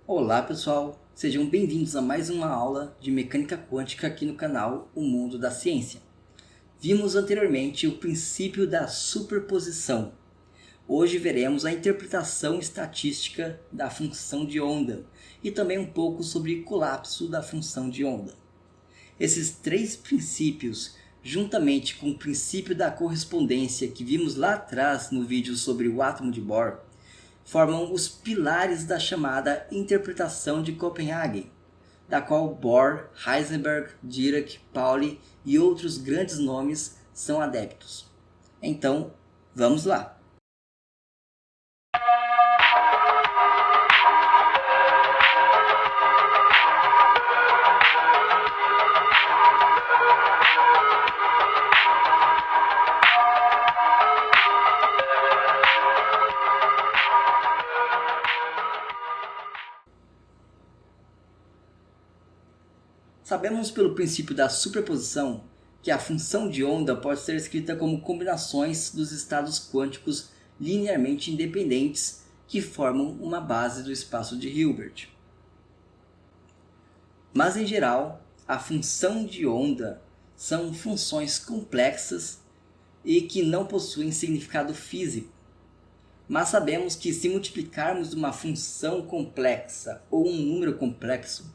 Olá pessoal, sejam bem-vindos a mais uma aula de mecânica quântica aqui no canal O Mundo da Ciência. Vimos anteriormente o princípio da superposição. Hoje veremos a interpretação estatística da função de onda e também um pouco sobre colapso da função de onda. Esses três princípios, juntamente com o princípio da correspondência que vimos lá atrás no vídeo sobre o átomo de Bohr, formam os pilares da chamada interpretação de Copenhague, da qual Bohr, Heisenberg, Dirac, Pauli e outros grandes nomes são adeptos. Então, vamos lá! Sabemos pelo princípio da superposição que a função de onda pode ser escrita como combinações dos estados quânticos linearmente independentes que formam uma base do espaço de Hilbert. Mas em geral, a função de onda são funções complexas e que não possuem significado físico. Mas sabemos que se multiplicarmos uma função complexa ou um número complexo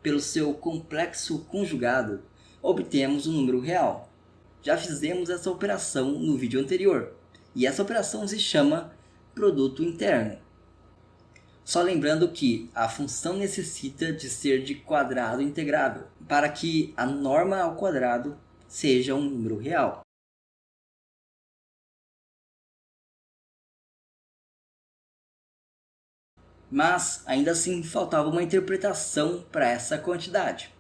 pelo seu complexo conjugado, obtemos um número real. Já fizemos essa operação no vídeo anterior, e essa operação se chama produto interno. Só lembrando que a função necessita de ser de quadrado integrável, para que a norma ao quadrado seja um número real. Mas, ainda assim, faltava uma interpretação para essa quantidade.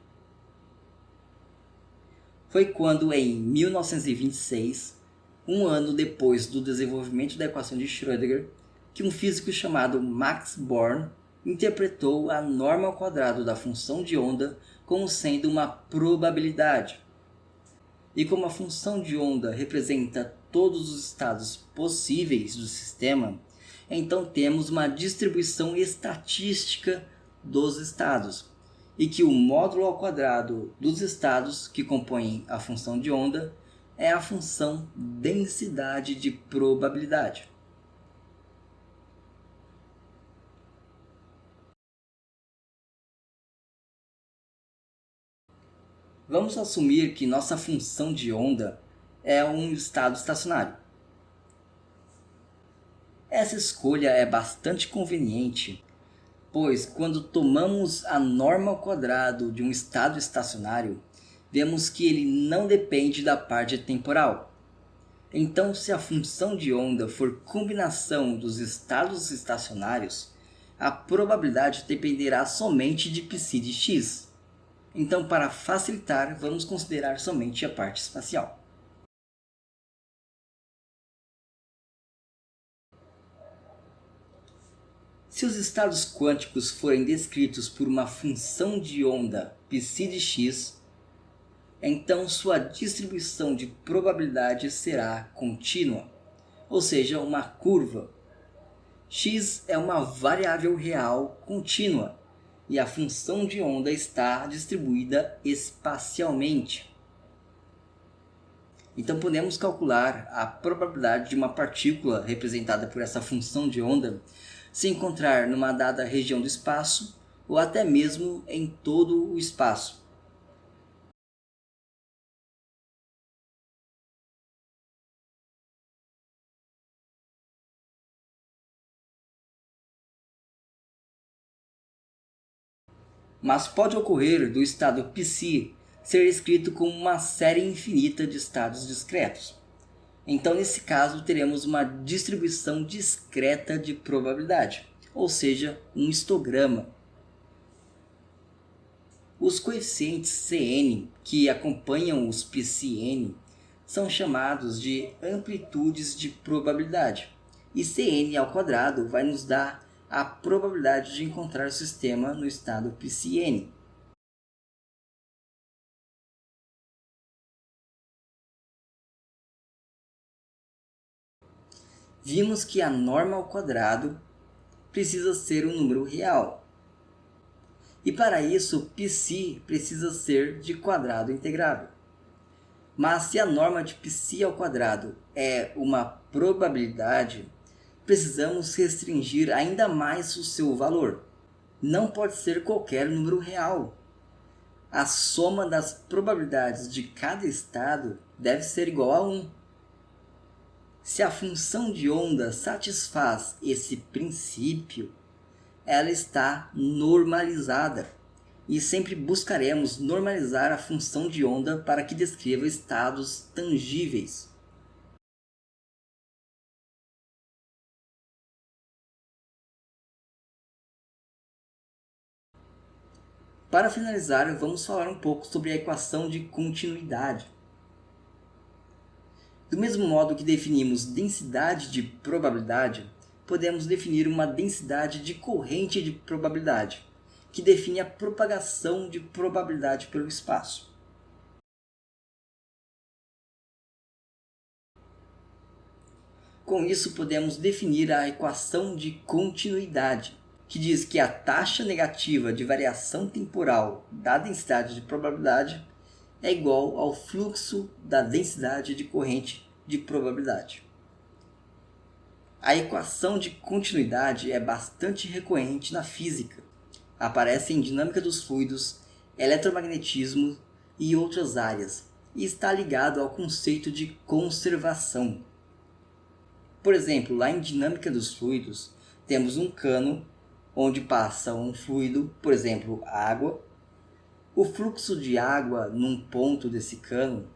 Foi quando, em 1926, um ano depois do desenvolvimento da equação de Schrödinger, que um físico chamado Max Born interpretou a norma ao quadrado da função de onda como sendo uma probabilidade. E como a função de onda representa todos os estados possíveis do sistema, então temos uma distribuição estatística dos estados, e que o módulo ao quadrado dos estados que compõem a função de onda é a função densidade de probabilidade. Vamos assumir que nossa função de onda é um estado estacionário. Essa escolha é bastante conveniente, pois quando tomamos a norma ao quadrado de um estado estacionário, vemos que ele não depende da parte temporal. Então, se a função de onda for combinação dos estados estacionários, a probabilidade dependerá somente de π de x. Então, para facilitar, vamos considerar somente a parte espacial. Se os estados quânticos forem descritos por uma função de onda π de x, então sua distribuição de probabilidade será contínua, ou seja, uma curva. X é uma variável real contínua e a função de onda está distribuída espacialmente. Então podemos calcular a probabilidade de uma partícula representada por essa função de onda se encontrar numa dada região do espaço ou até mesmo em todo o espaço. Mas pode ocorrer do estado π ser escrito como uma série infinita de estados discretos. Então, nesse caso, teremos uma distribuição discreta de probabilidade, ou seja, um histograma. Os coeficientes Cn que acompanham os πn são chamados de amplitudes de probabilidade, e Cn ao quadrado vai nos dar a probabilidade de encontrar o sistema no estado πn. Vimos que a norma ao quadrado precisa ser um número real. E para isso, π precisa ser de quadrado integrável. Mas se a norma de π ao quadrado é uma probabilidade, precisamos restringir ainda mais o seu valor. Não pode ser qualquer número real. A soma das probabilidades de cada estado deve ser igual a 1. Se a função de onda satisfaz esse princípio, ela está normalizada. E sempre buscaremos normalizar a função de onda para que descreva estados tangíveis. Para finalizar, vamos falar um pouco sobre a equação de continuidade. Do mesmo modo que definimos densidade de probabilidade, podemos definir uma densidade de corrente de probabilidade, que define a propagação de probabilidade pelo espaço. Com isso, podemos definir a equação de continuidade, que diz que a taxa negativa de variação temporal da densidade de probabilidade é igual ao fluxo da densidade de corrente de probabilidade. A equação de continuidade é bastante recorrente na física. Aparece em dinâmica dos fluidos, eletromagnetismo e outras áreas, e está ligado ao conceito de conservação. Por exemplo, lá em dinâmica dos fluidos, temos um cano onde passa um fluido, por exemplo, água. O fluxo de água num ponto desse cano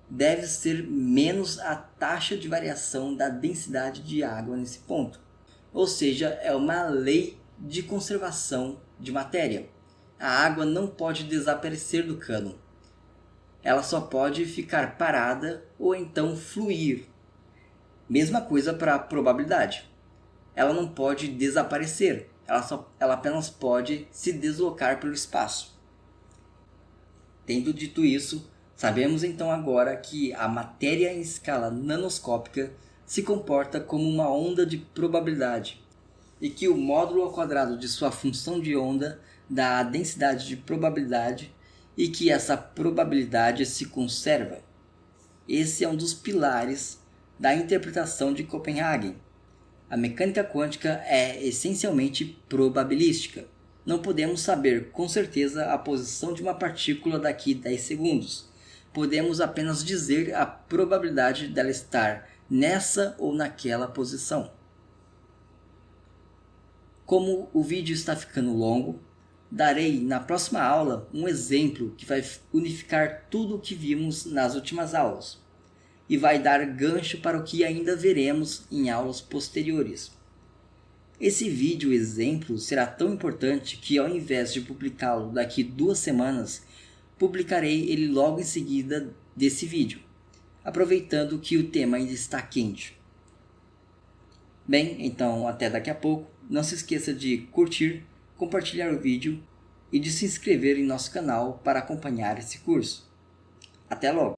deve ser menos a taxa de variação da densidade de água nesse ponto. Ou seja, é uma lei de conservação de matéria. A água não pode desaparecer do cano. Ela só pode ficar parada ou então fluir. Mesma coisa para a probabilidade. Ela não pode desaparecer. Ela apenas pode se deslocar pelo espaço. Tendo dito isso, sabemos então agora que a matéria em escala nanoscópica se comporta como uma onda de probabilidade e que o módulo ao quadrado de sua função de onda dá a densidade de probabilidade e que essa probabilidade se conserva. Esse é um dos pilares da interpretação de Copenhagen. A mecânica quântica é essencialmente probabilística. Não podemos saber com certeza a posição de uma partícula daqui 10 segundos. Podemos apenas dizer a probabilidade dela estar nessa ou naquela posição. Como o vídeo está ficando longo, darei na próxima aula um exemplo que vai unificar tudo o que vimos nas últimas aulas e vai dar gancho para o que ainda veremos em aulas posteriores. Esse vídeo exemplo será tão importante que, ao invés de publicá-lo daqui 2 semanas, publicarei ele logo em seguida desse vídeo, aproveitando que o tema ainda está quente. Bem, então até daqui a pouco. Não se esqueça de curtir, compartilhar o vídeo e de se inscrever em nosso canal para acompanhar esse curso. Até logo!